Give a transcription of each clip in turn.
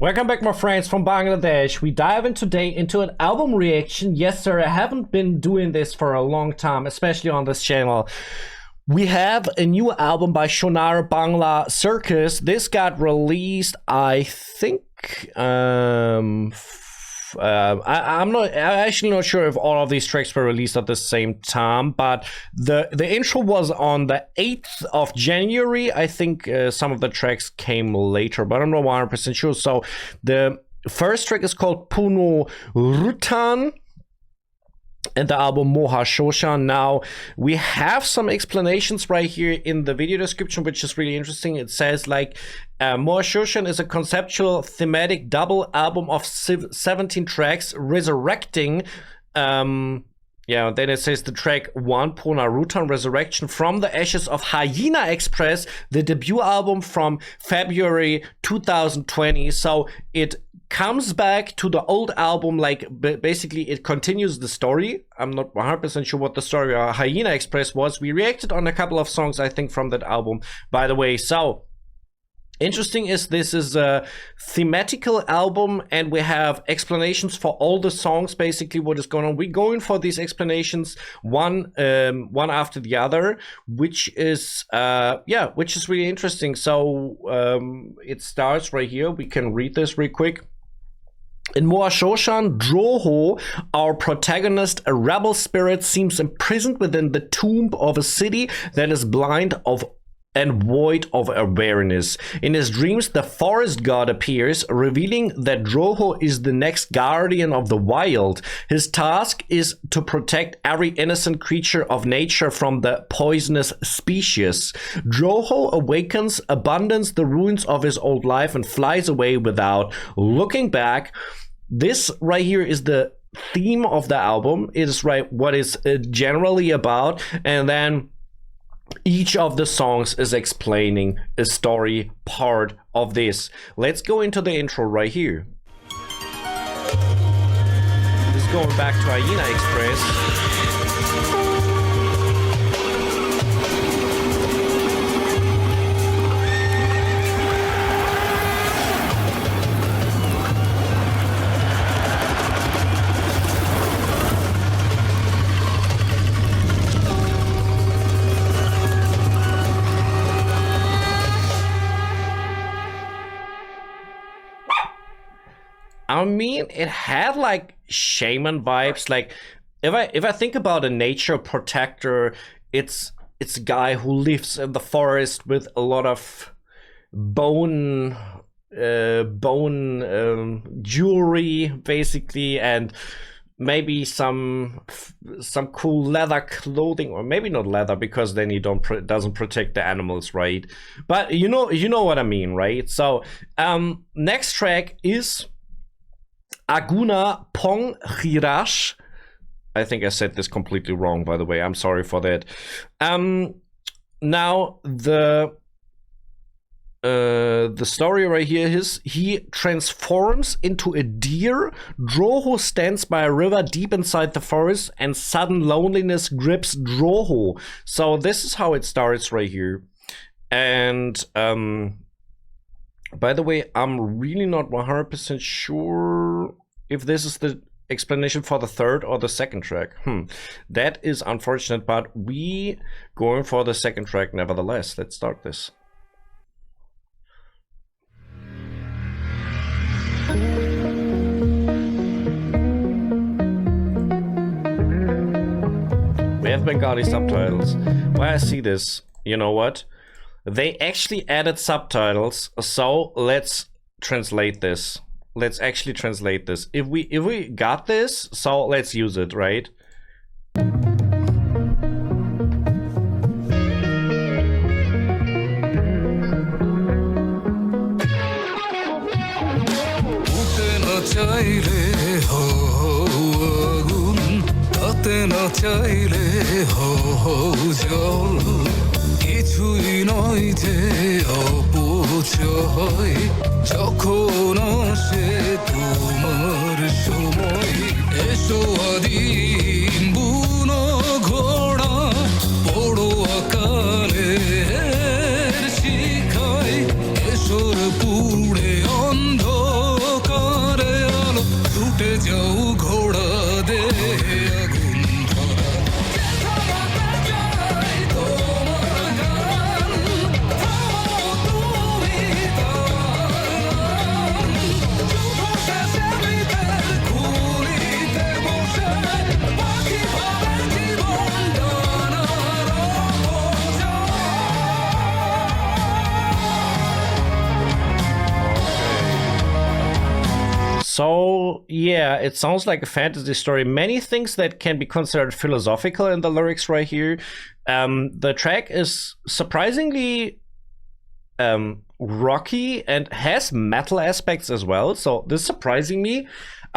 Welcome back, my friends from Bangladesh. We dive in today into an album reaction. Yes, sir, I haven't been doing this for a long time, especially on this channel. We have a new album by Shonar Bangla Circus. This got released, I think, I'm actually not sure if all of these tracks were released at the same time, but the intro was on the 8th of January. I think some of the tracks came later, but I'm not 100% sure. So the first track is called Puno Rutan, and the album Mohashoshan. Now, we have some explanations right here in the video description, which is really interesting. It says like, Mohashoshan is a conceptual thematic double album of 17 tracks resurrecting, then it says the track 1, Puna Rutan Resurrection, from the ashes of Hyena Express, the debut album from February 2020. So it comes back to the old album, like basically it continues the story. I'm not 100% sure what the story of Hyena Express was. We reacted on a couple of songs, I think, from that album, by the way. So interesting is this is a thematical album, and we have explanations for all the songs, basically what is going on. We're going for these explanations one after the other, which is really interesting. So it starts right here. We can read this real quick. In Mohashoshan, Droho, our protagonist, a rebel spirit, seems imprisoned within the tomb of a city that is blind and void of awareness. In his dreams, the forest god appears, revealing that Droho is the next guardian of the wild. His task is to protect every innocent creature of nature from the poisonous species. Droho awakens, abandons the ruins of his old life, and flies away without looking back. This right here is the theme of the album. It is right what it's generally about, and then each of the songs is explaining a story part of this. Let's go into the intro right here. This is going back to Hyena Express. I mean, it had like shaman vibes. Like if I think about a nature protector, it's a guy who lives in the forest with a lot of bone jewelry, basically, and maybe some cool leather clothing, or maybe not leather, because then you doesn't protect the animals, right? But you know what I mean, right? So next track is Aguna Pong Hirash. I think I said this completely wrong, by the way. I'm sorry for that. Now the story right here is he transforms into a deer. Droho stands by a river deep inside the forest, and sudden loneliness grips Droho. So this is how it starts right here. And by the way, I'm really not 100% sure if this is the explanation for the third or the second track. That is unfortunate, but we going for the second track nevertheless. Let's start this. We have Bengali subtitles. Why I see this, you know what? They actually added subtitles, so let's translate this. Let's actually translate this. If we got this, so let's use it, right? কিছুই নয় যে অপচয় যখন আসে তোমার সময় এসো আদিম বুনো ঘোড়া বড় আকালের শিখায় এসোর পুড়ে অন্ধ যাও ঘোড়া দে আগুন ধরা থামাতে চাই তোমার গান থামাও তুমি তান যুদ্ধ শেষে মৃতের খুলিতে বসে পাখি ভাবে জীবন ডানার অবসান So, yeah, it sounds like a fantasy story. Many things that can be considered philosophical in the lyrics right here. The track is surprisingly rocky and has metal aspects as well. So, this is surprising me.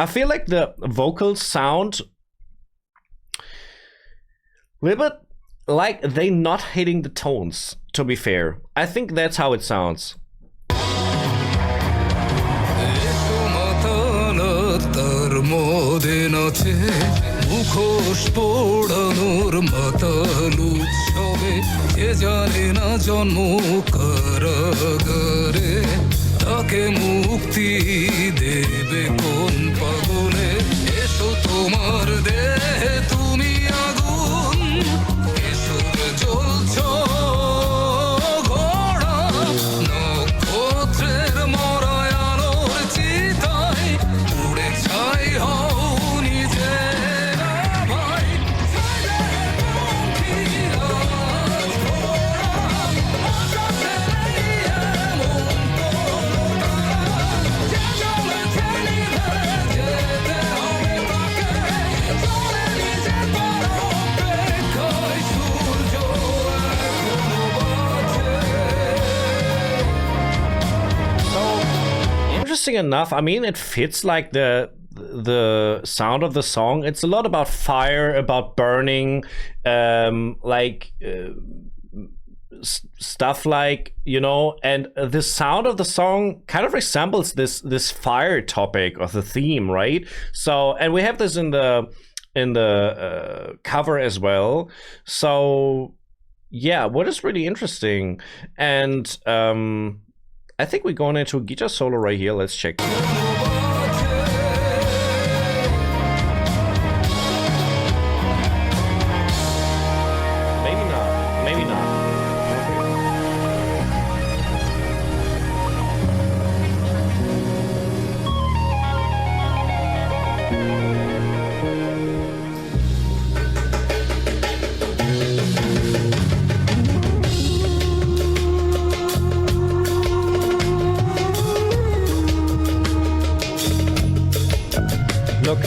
I feel like the vocals sound a little bit like they not hitting the tones, to be fair. I think that's how it sounds. তার মদে নাচে মুখোশ পোড়ানোর মাতাল উৎসবে কে জানে না জন্ম কারাগারে তাকে মুক্তি দেবে কোন পাগলে এসো তোমার দেহে তুমি আগুন এসবে জ্বলছ ঘোড়া নক্ষত্রের মরায় আলোর চিতায় উড়ে ছাই হও নিজে ভাই Interesting enough, I mean, it fits like the sound of the song. It's a lot about fire, about burning, stuff like, you know, and the sound of the song kind of resembles this fire topic or the theme, right? So, and we have this in the cover as well. So, yeah, what is really interesting, and I think we're going into a guitar solo right here. Let's check. Maybe not. Maybe not. Look,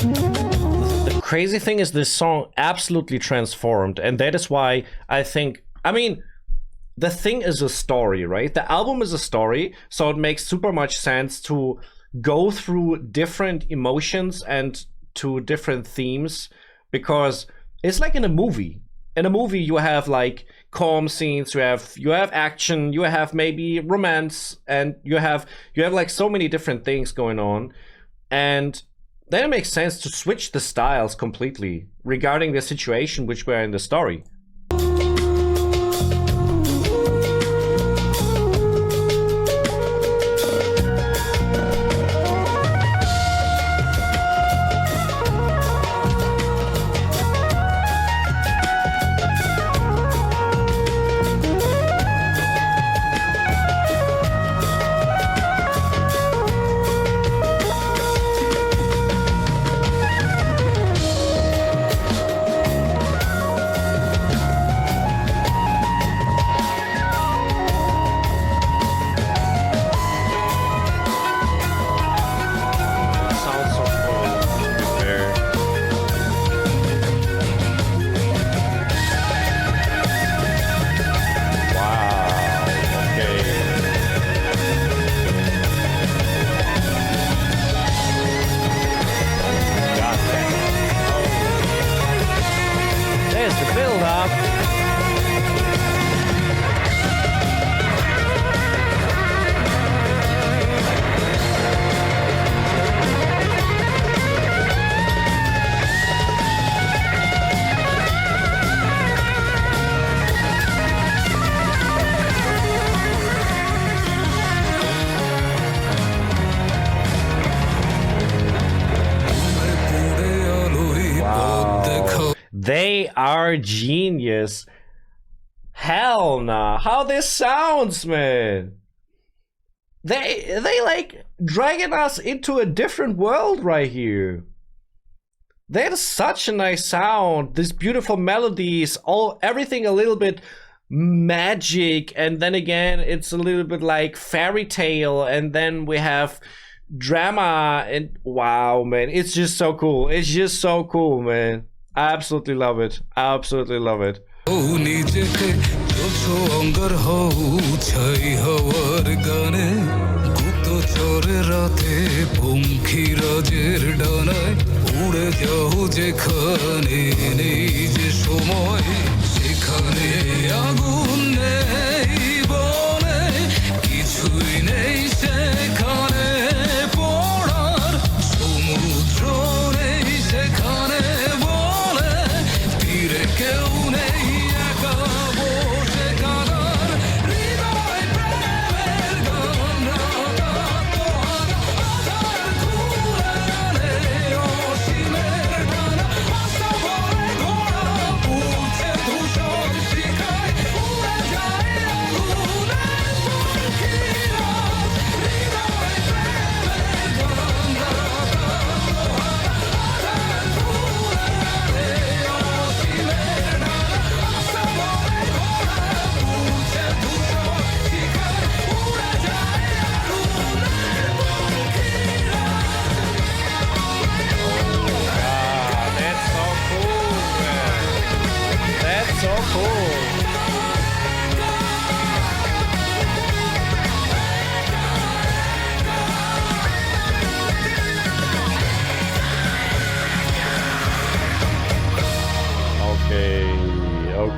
the crazy thing is this song absolutely transformed, and that is why I think, I mean, the thing is a story, right? The album is a story, so it makes super much sense to go through different emotions and to different themes, because it's like in a movie. In a movie, you have like calm scenes, you have action, you have maybe romance, and you have like so many different things going on, and then it makes sense to switch the styles completely regarding the situation which we're in the story. They are genius. Hell nah. How this sounds, man. They like dragging us into a different world right here. There's such a nice sound. These beautiful melodies, everything a little bit magic, and then again it's a little bit like fairy tale, and then we have drama, and wow, man, it's just so cool. It's just so cool, man. I absolutely love it. I absolutely love it.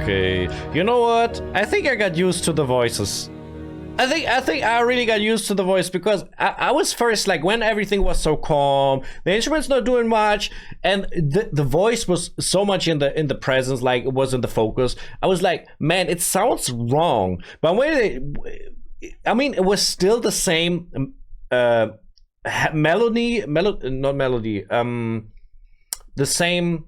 Okay. You know what? I think I got used to the voices. I think I really got used to the voice, because I was first like, when everything was so calm, the instruments not doing much, and the voice was so much in the presence, like it was in the focus. I was like, man, it sounds wrong. But when it was still the same melody, not melody, the same,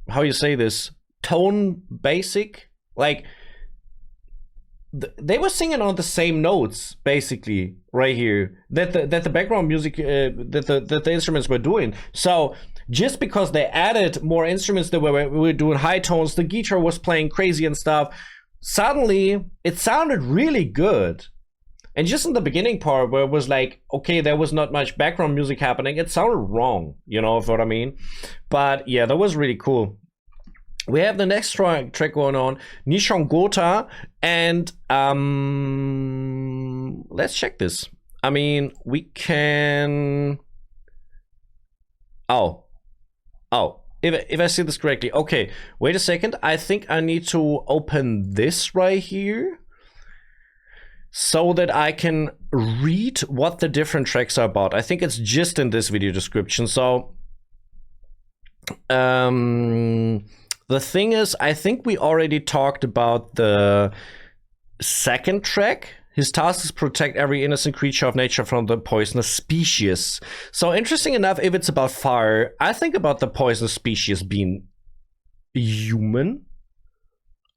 how you say this, tone basic, like they were singing on the same notes basically right here, that the background music that the instruments were doing. So just because they added more instruments, that were doing high tones, the guitar was playing crazy and stuff, suddenly it sounded really good. And just in the beginning part where it was like, okay, there was not much background music happening, it sounded wrong, you know what I mean? But yeah, that was really cool. We have the next track going on, Nishongota, and let's check this. I mean, we can. Oh, if I see this correctly, okay. Wait a second. I think I need to open this right here, so that I can read what the different tracks are about. I think it's just in this video description. So, the thing is, I think we already talked about the second track. His task is protect every innocent creature of nature from the poisonous species. So interesting enough, if it's about fire, I think about the poisonous species being human.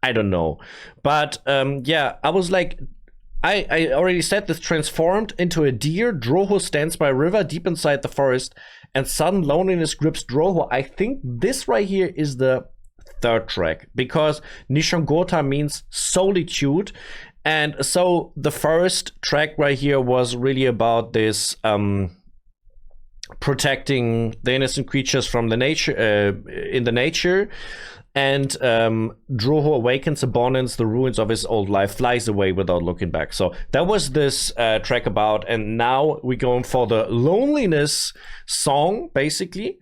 I don't know. But yeah, I was like, I already said this, transformed into a deer. Droho stands by a river deep inside the forest, and sudden loneliness grips Droho. I think this right here is the third track, because Nishongota means solitude. And so the first track right here was really about this protecting the innocent creatures from the nature, in the nature. And Droho awakens, abandons the ruins of his old life, flies away without looking back. So that was this track about. And now we're going for the loneliness song, basically.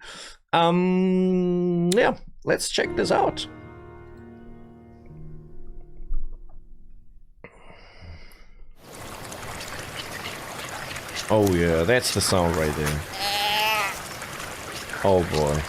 Yeah, let's check this out. Oh yeah, that's the sound right there. Oh boy.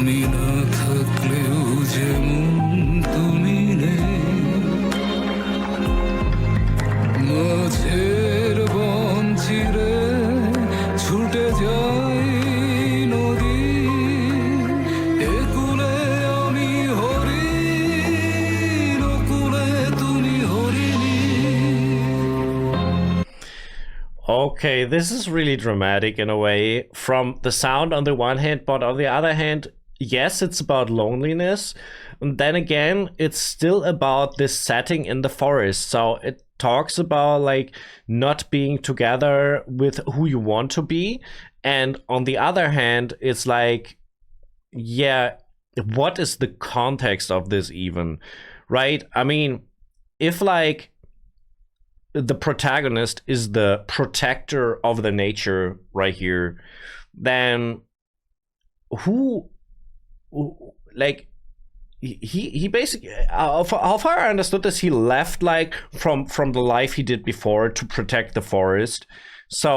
আমি না থাকলেও যেমন তুমি নেই মাঝের বন চিরে ছুটে যাই নদী একুলে আমি হরিণ ওকুলে তুমি হরিণী Okay, this is really dramatic in a way from the sound on the one hand, but on the other hand, yes, it's about loneliness. And then again, it's still about this setting in the forest. So it talks about like not being together with who you want to be. And on the other hand, it's like, yeah, what is the context of this even? Right? I mean, if like the protagonist is the protector of the nature right here, then who like he basically how far I understood this, he left like from the life he did before to protect the forest. So,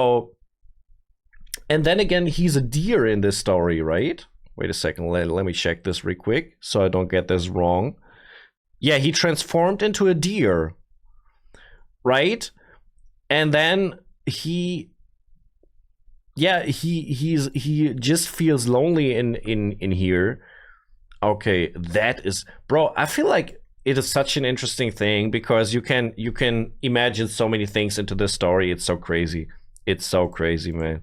and then again, he's a deer in this story, right? Wait a second, let me check this real quick so I don't get this wrong. Yeah, he transformed into a deer, right? And then he just feels lonely in here. Okay, that is, bro, I feel like it is such an interesting thing because you can imagine so many things into this story. It's so crazy. It's so crazy, man.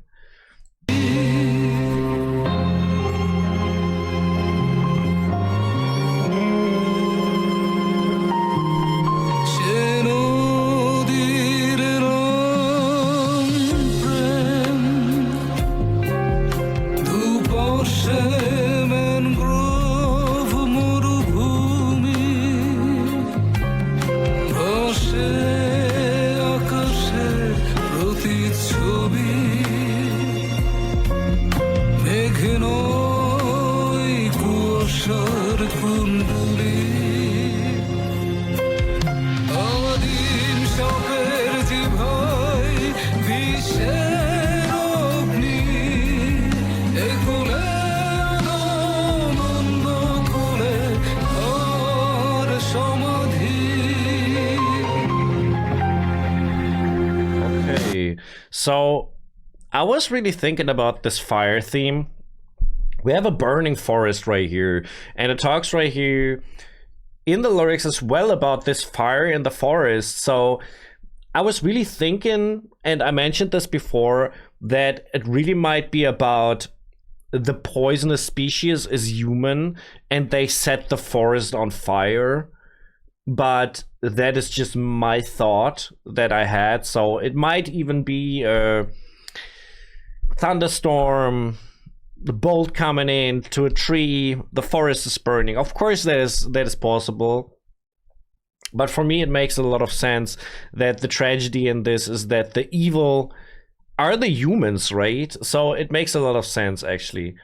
So I was really thinking about this fire theme. We have a burning forest right here, and it talks right here in the lyrics as well about this fire in the forest. So I was really thinking, and I mentioned this before, that it really might be about the poisonous species is human and they set the forest on fire. But that is just my thought that I had. So it might even be a thunderstorm, the bolt coming in to a tree, the forest is burning. Of course, that is possible. But for me, it makes a lot of sense that the tragedy in this is that the evil are the humans, right? So it makes a lot of sense, actually.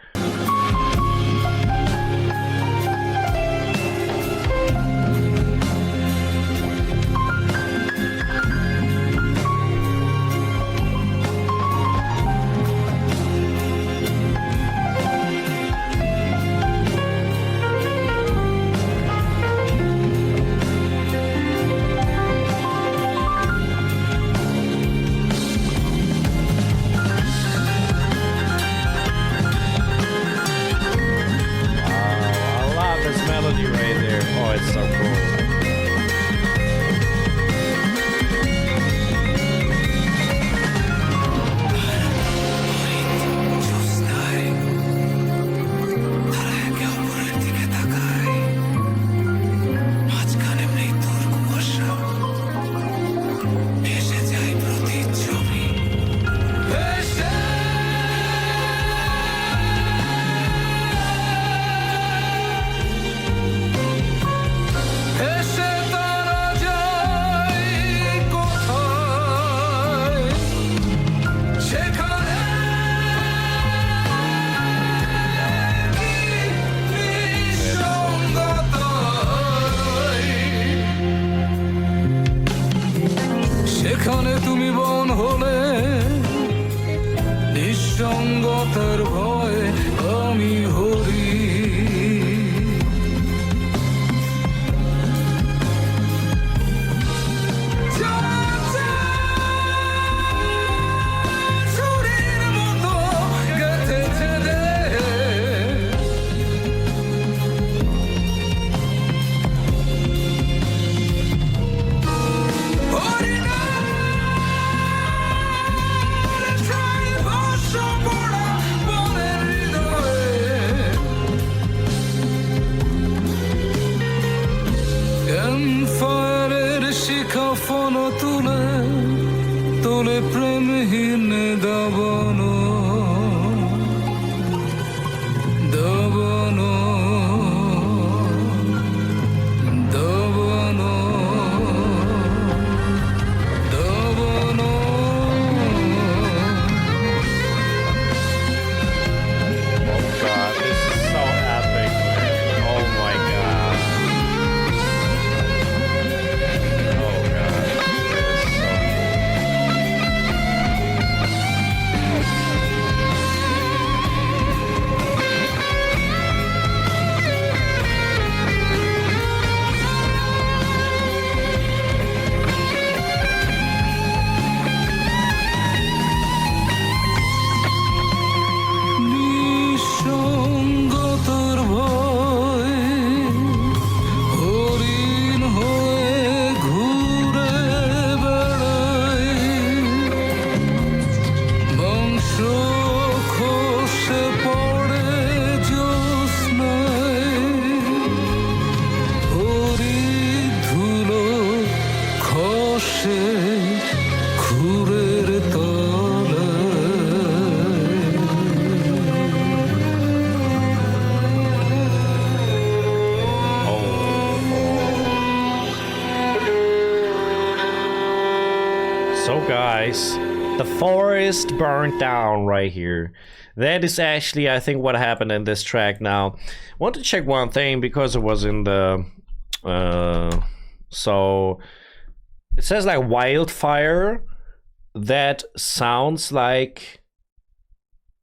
guys. The forest burned down right here. That is actually, I think, what happened in this track. Now, I want to check one thing because it was in the... so, it says like wildfire. That sounds like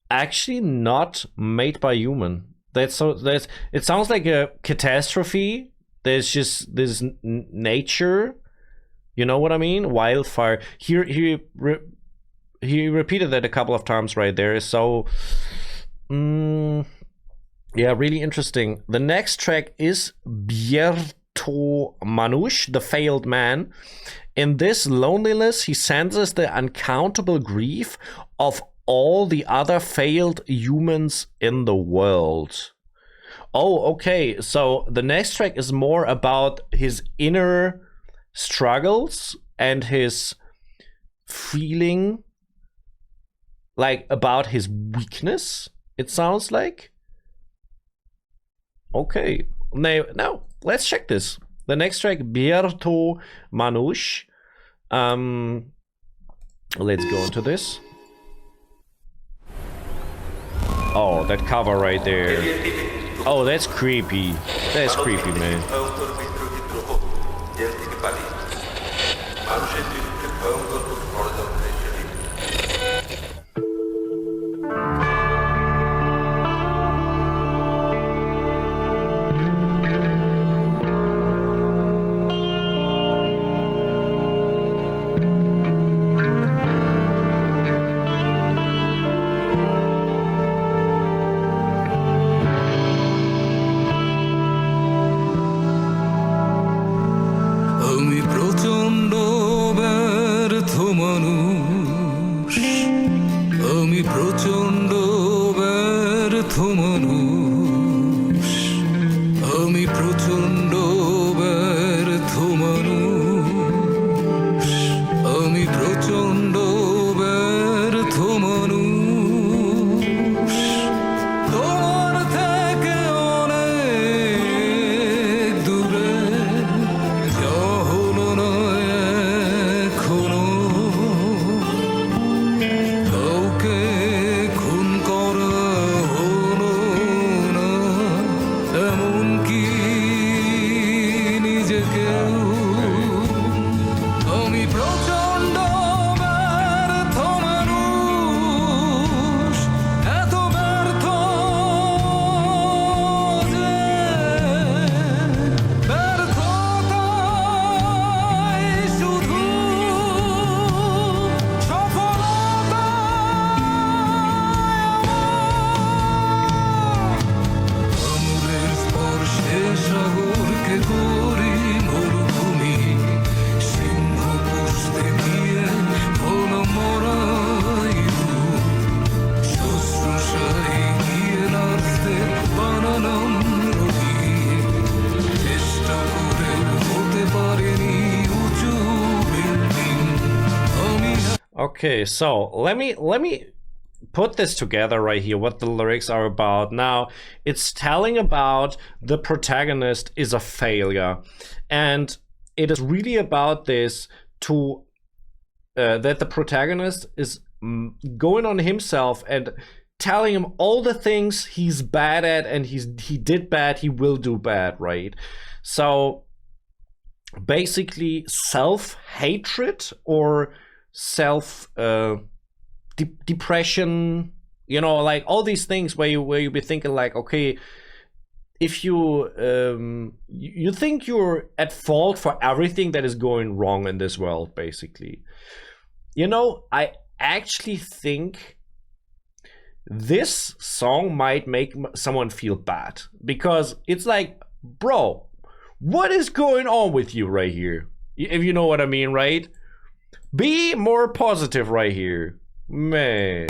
actually not made by human. It sounds like a catastrophe. There's just this nature. You know what I mean? Wildfire. He repeated that a couple of times right there. So, yeah, really interesting. The next track is Bierto Manush, the failed man. In this loneliness, he senses the uncountable grief of all the other failed humans in the world. Oh, okay. So the next track is more about his inner struggles and his feeling like about his weakness, it sounds like. Okay. Now let's check this. The next track, Bierto Manush. Let's go into this. Oh, that cover right there. Oh, that's creepy. That's creepy, man. Okay, so let me put this together right here, what the lyrics are about. Now, it's telling about the protagonist is a failure, and it is really about this to that the protagonist is going on himself and telling him all the things he's bad at, and he did bad, he will do bad, right? So basically self-hatred or self depression, you know, like all these things where you be thinking like, okay, if you you think you're at fault for everything that is going wrong in this world, basically. You know, I actually think this song might make someone feel bad, because it's like, bro, what is going on with you right here? If you know what I mean, right? Be more positive right here, man.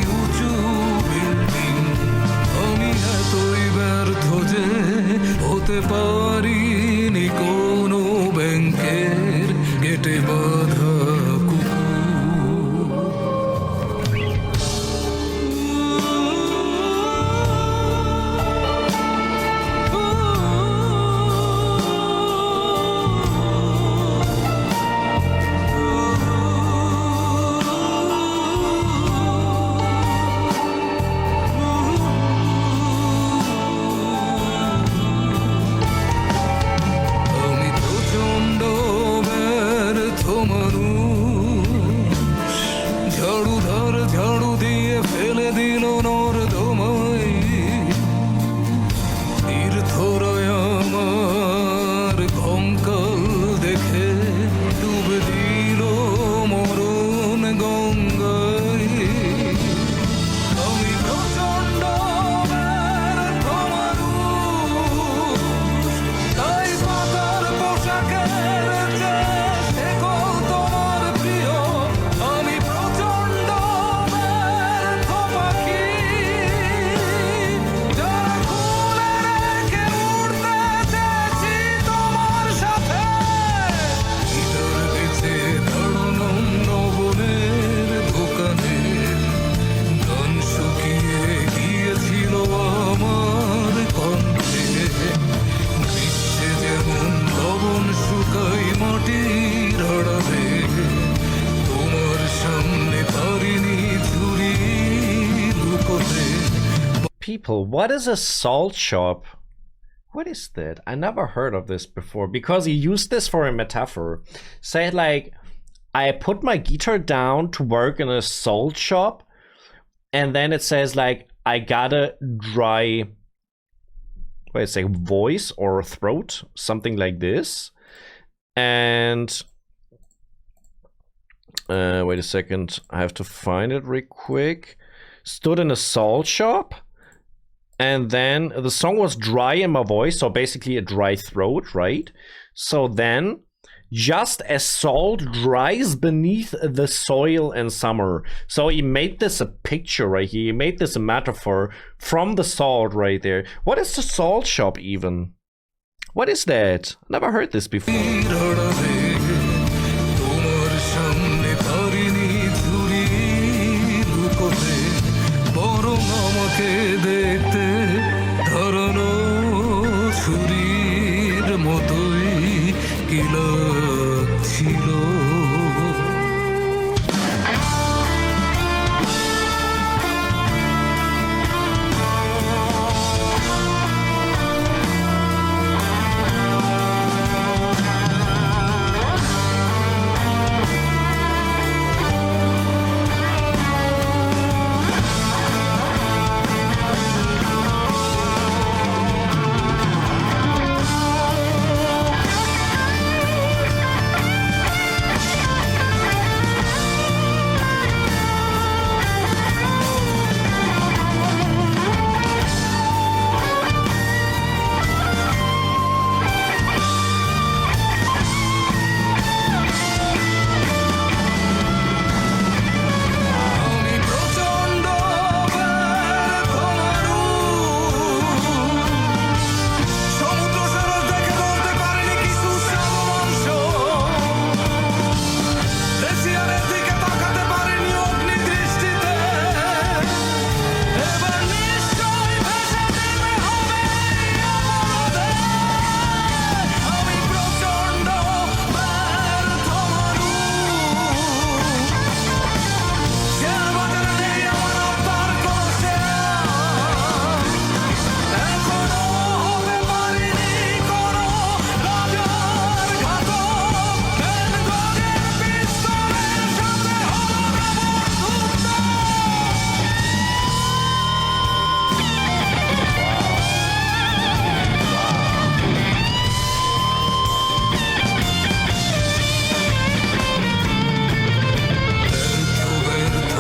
What is a salt shop? What is that? I never heard of this before because he used this for a metaphor. Said like, I put my guitar down to work in a salt shop, and then it says like, I got a dry, wait, it's like voice or throat, something like this. And wait a second, I have to find it real quick. Stood in a salt shop. And then the song was dry in my voice, so basically a dry throat, right? So then, just as salt dries beneath the soil in summer. So he made this a picture right here. He made this a metaphor from the salt right there. What is the salt shop even? What is that? Never heard this before.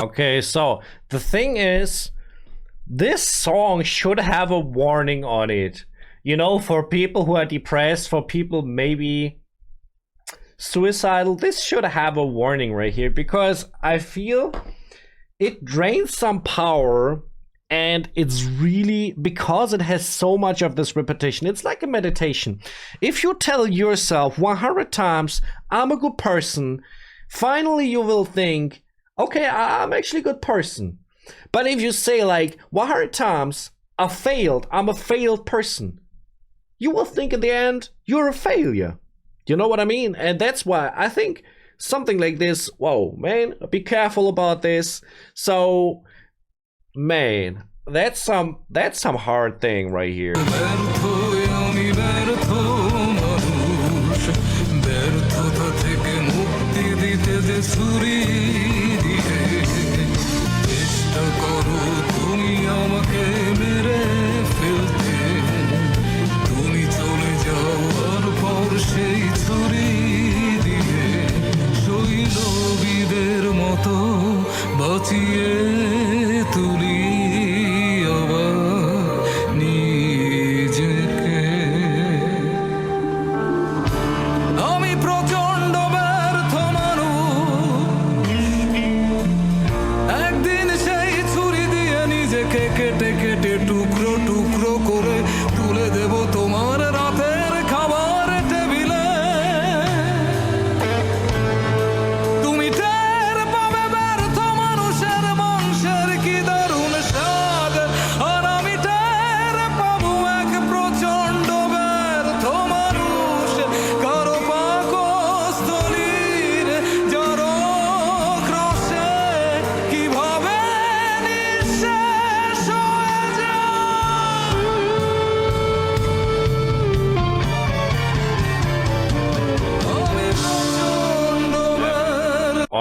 Okay, so the thing is, this song should have a warning on it. You know, for people who are depressed, for people maybe suicidal, this should have a warning right here, because I feel it drains some power, and it's really, because it has so much of this repetition, it's like a meditation. If you tell yourself 100 times, I'm a good person, finally you will think, okay, I'm actually a good person. But if you say like 100 times, I'm a failed person, you will think in the end, you're a failure. You know what I mean? And that's why I think something like this, whoa, man, be careful about this. So, man, that's some hard thing right here.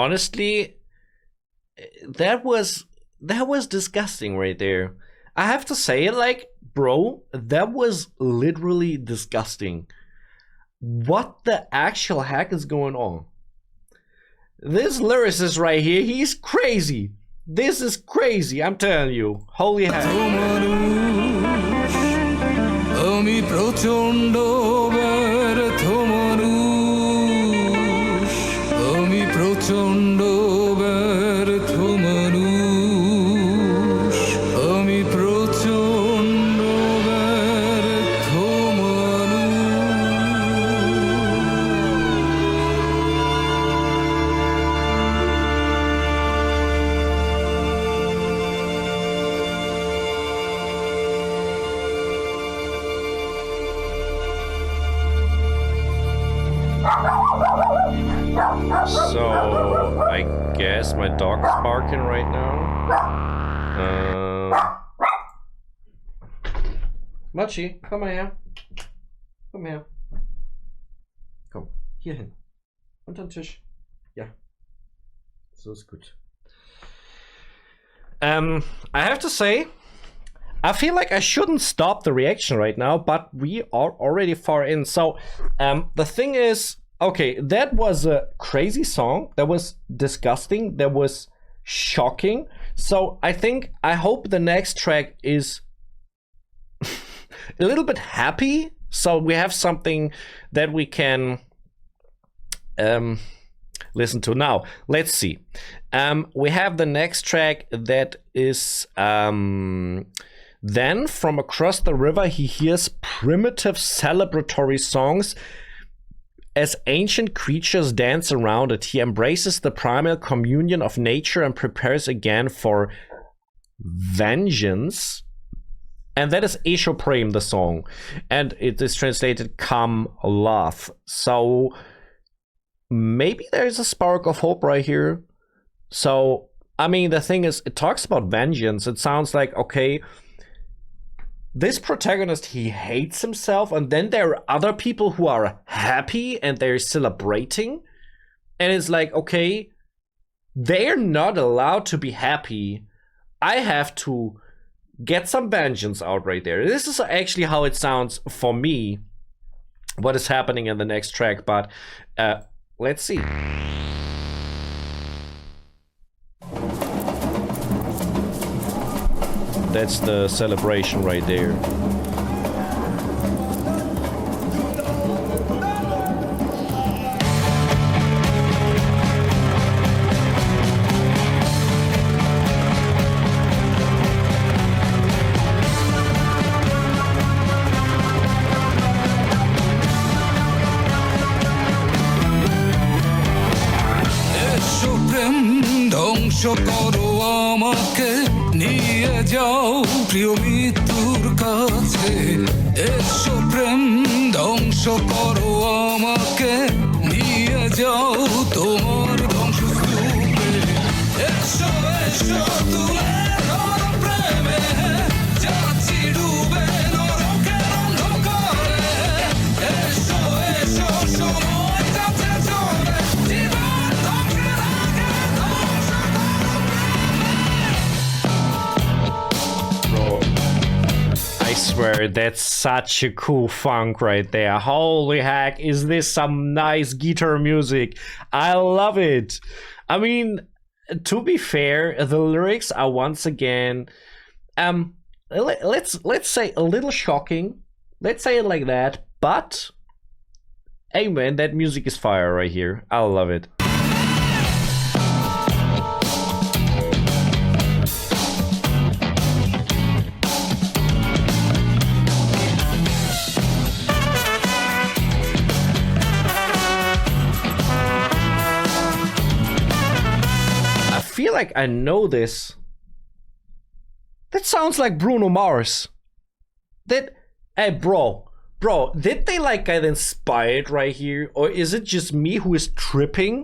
honestly, that was disgusting right there. I have to say, like, bro, that was literally disgusting. What the actual heck is going on? This lyricist right here, he's crazy. This is crazy, I'm telling you. Holy heck. আমি প্রচণ্ড ব্যর্থ মানুষ আমি প্রচণ্ড ব্যর্থ মানুষ আমি প্রচণ্ড ব্যর্থ So, I guess my dog is barking right now. Machi, komm mal her. Komm her. Komm, hier hin. Unter den Tisch. Ja. So ist gut. I have to say, I feel like I shouldn't stop the reaction right now, but we are already far in. So, the thing is, okay, that was a crazy song. That was disgusting. That was shocking. So I hope the next track is a little bit happy. So we have something that we can listen to now. Let's see. We have the next track that is then from across the river he hears primitive celebratory songs. As ancient creatures dance around it, he embraces the primal communion of nature and prepares again for vengeance. And that is Esho Prem, the song. And it is translated Come Laugh. So maybe there's a spark of hope right here. So, I mean, the thing is, it talks about vengeance. It sounds like, okay, this protagonist, he hates himself, and then there are other people who are happy and they're celebrating. And it's like, okay, they're not allowed to be happy. I have to get some vengeance out right there. This is actually how it sounds for me, what is happening in the next track, but let's see. That's the celebration right there. ধ্বংস করো আমাকে নিয়ে যাও প্রিয় মৃত্যুর কাছে এসো প্রেম ধ্বংস করো আমাকে নিয়ে যাও তোমার ধ্বংসস্তূপে এসো এসো তুলে ধরো প্রেমে যাচ্ছি ডুবে নরকের অন্ধকারে এসো এসো সময় যাচ্ছে চলে জীবন ধ্বংসের আগে ধ্বংস করো Bro, I swear that's such a cool funk right there. Holy heck, is this some nice guitar music? I love it. I mean, to be fair, the lyrics are once again let's say a little shocking. Let's say it like that, but hey man, that music is fire right here. I love it. I feel like I know this. That sounds like Bruno Mars. Hey bro, did they like get inspired right here, or is it just me who is tripping?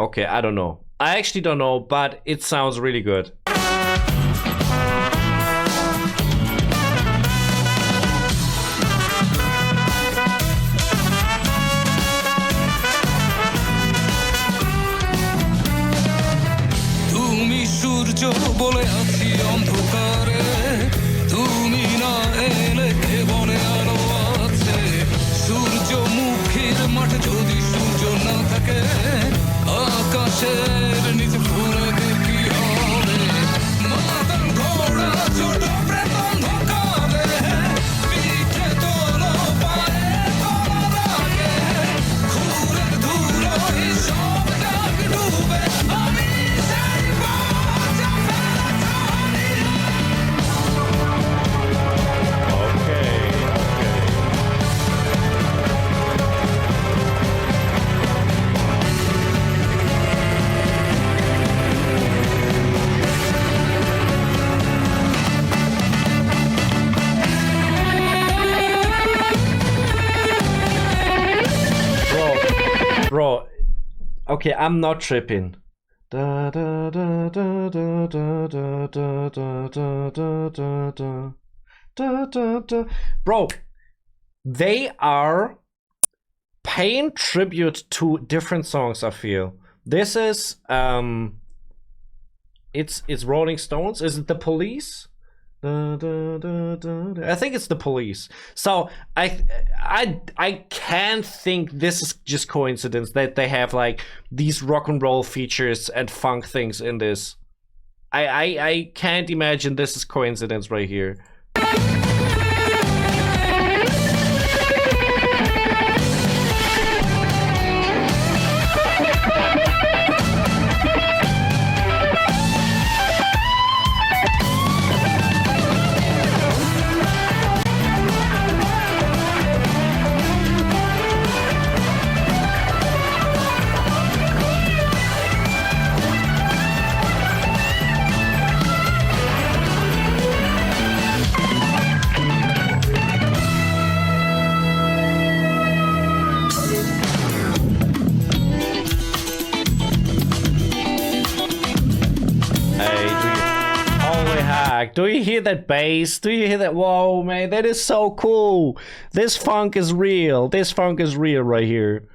Okay, I don't know. I actually don't know, but it sounds really good. Okay, I'm not tripping. Da, da, da, da, da, da, da, da, da, da, da, da, da, da, da. Bro, they are paying tribute to different songs, I feel. This is it's Rolling Stones. Is it the Police? Da, da, da, da, da. I think it's the Police. So I can't think this is just coincidence that they have like these rock and roll features and funk things in this. I can't imagine this is coincidence right here. Do you hear that bass? Do you hear that? Whoa, man, that is so cool. This funk is real. This funk is real right here.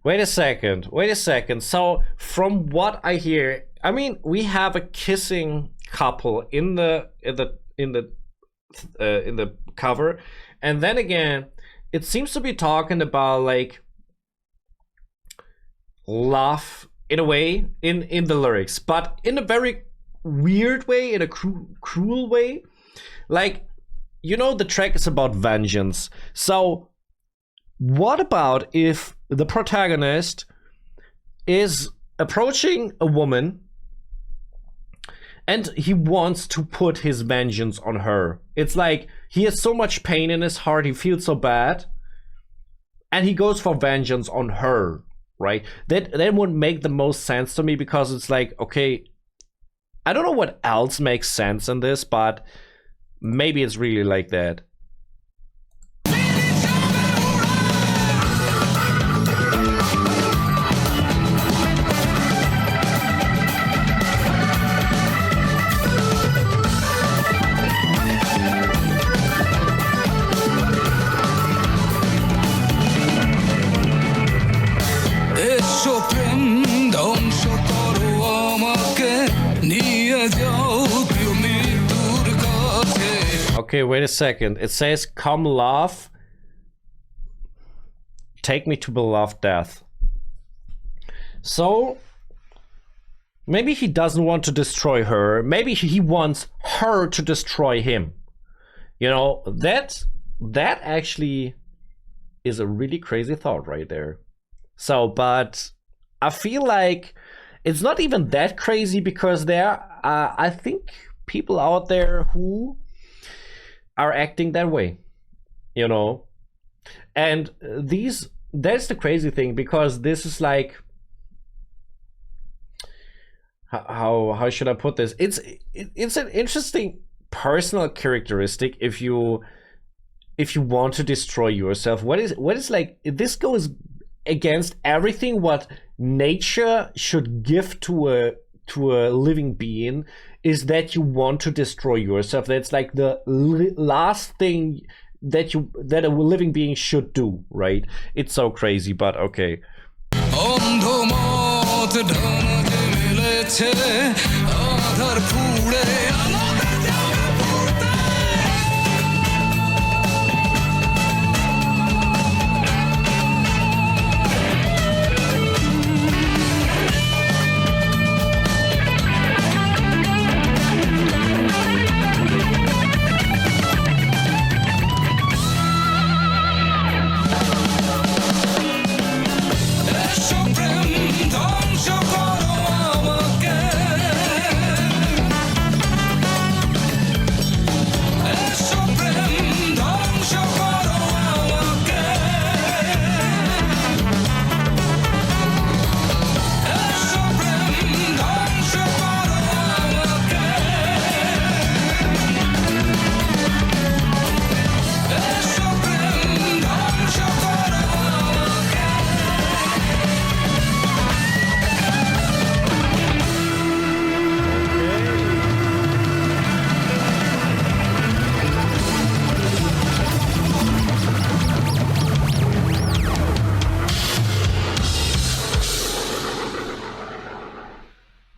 Wait a second. So from what I hear, I mean, we have a kissing couple in the cover, and then again, it seems to be talking about like love in a way in the lyrics, but in a very weird way, in a cruel way. Like, you know, the track is about vengeance. So what about if the protagonist is approaching a woman and he wants to put his vengeance on her? It's like he has so much pain in his heart, he feels so bad, and he goes for vengeance on her, right? That would make the most sense to me, because it's like, okay, I don't know what else makes sense in this, but maybe it's really like that. Okay, wait a second. It says, "Come love, take me to beloved death." So maybe he doesn't want to destroy her. Maybe he wants her to destroy him. You know, that actually is a really crazy thought right there. So, but I feel like it's not even that crazy, because there are, I think, people out there who are acting that way, you know. And that's the crazy thing, because this is like, how should I put this? It's an interesting personal characteristic if you want to destroy yourself. What is like, this goes against everything what nature should give to a living being, is that you want to destroy yourself. That's like the last thing that a living being should do, right? It's so crazy, but okay.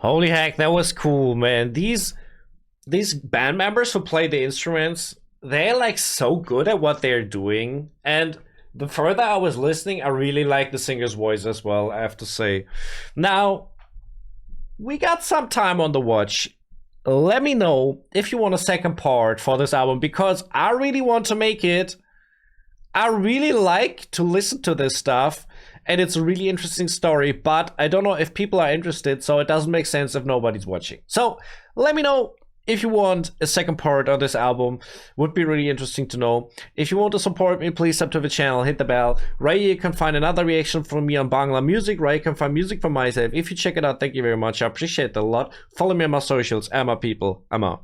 Holy heck, that was cool, man. These band members who play the instruments, they're like so good at what they're doing. And the further I was listening, I really like the singer's voice as well, I have to say. Now, we got some time on the watch. Let me know if you want a second part for this album, because I really want to make it. I really like to listen to this stuff, and it's a really interesting story, but I don't know if people are interested, so it doesn't make sense if nobody's watching. So let me know if you want a second part of this album. Would be really interesting to know. If you want to support me, please sub to the channel, hit the bell. Right here you can find another reaction from me on Bangla music. Right, you can find music from myself. If you check it out, thank you very much. I appreciate it a lot. Follow me on my socials and my people. I'm out.